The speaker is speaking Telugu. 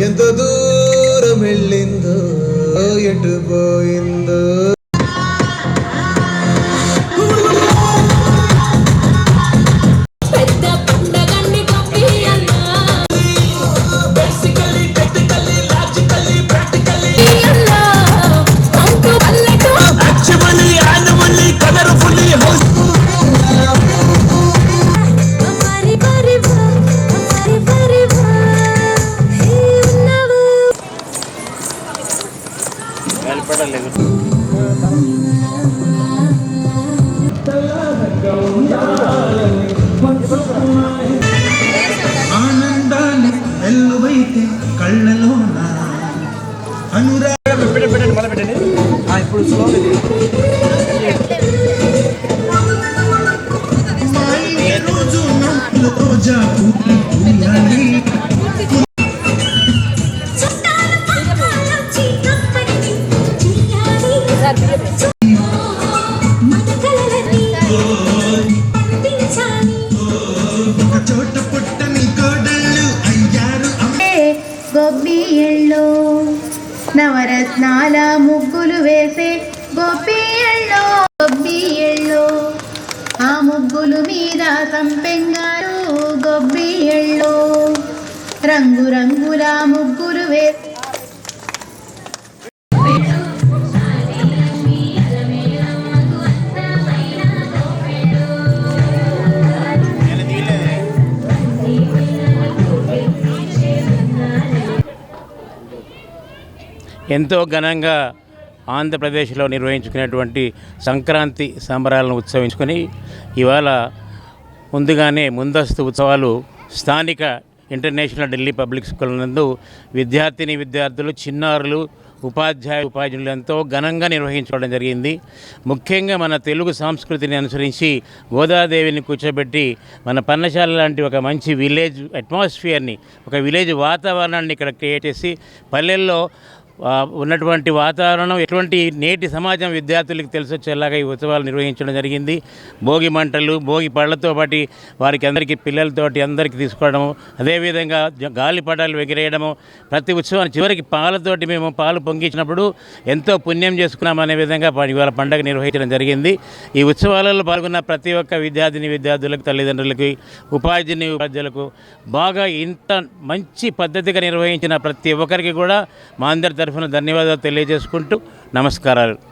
ఎంత దూరం వెళ్ళిందో ఎటు పోయిందో. ఆనందాన్ని వెల్లువైతే కళ్ళలోన ఇప్పుడు రోజు నవ్వులతో జాకు గొబ్బియల్లో నవరత్నాల ముగ్గులు వేసే గొబ్బియల్లో గొబ్బియల్లో ఆ ముగ్గులు మీద సంపెంగారు గొబ్బియల్లో రంగు రంగుల ముగ్గులు వేసే ఎంతో ఘనంగా ఆంధ్రప్రదేశ్లో నిర్వహించుకునేటువంటి సంక్రాంతి సంబరాలను ఉత్సవించుకొని ఇవాళ ముందస్తు ఉత్సవాలు స్థానిక ఇంటర్నేషనల్ ఢిల్లీ పబ్లిక్ స్కూల్ నందు విద్యార్థులు చిన్నారులు ఉపాధ్యాయులు ఎంతో ఘనంగా నిర్వహించుకోవడం జరిగింది. ముఖ్యంగా మన తెలుగు సంస్కృతిని అనుసరించి గోదాదేవిని కూర్చోబెట్టి మన పన్నశాల లాంటి ఒక మంచి విలేజ్ అట్మాస్ఫియర్ని, ఒక విలేజ్ వాతావరణాన్ని ఇక్కడ క్రియేట్ చేసి పల్లెల్లో ఉన్నటువంటి వాతావరణం ఎటువంటి నేటి సమాజం విద్యార్థులకు తెలిసొచ్చేలాగా ఈ ఉత్సవాలు నిర్వహించడం జరిగింది. భోగి మంటలు, భోగి పళ్ళతో పాటు వారికి అందరికీ పిల్లలతోటి అందరికీ తీసుకోవడము, అదేవిధంగా గాలిపటాలు ఎగిరేయడము, ప్రతి ఉత్సవాన్ని చివరికి పాలతోటి మేము పాలు పొంగించినప్పుడు ఎంతో పుణ్యం చేసుకున్నామనే విధంగా ఇవాళ పండుగ నిర్వహించడం జరిగింది. ఈ ఉత్సవాలలో పాల్గొన్న ప్రతి ఒక్క విద్యార్థులకు, తల్లిదండ్రులకి, ఉపాధ్యాయులకు బాగా ఇంత మంచి పద్ధతిగా నిర్వహించిన ప్రతి ఒక్కరికి కూడా మా అందరి తరఫున ధన్యవాదాలు తెలియజేసుకుంటూ నమస్కారాలు.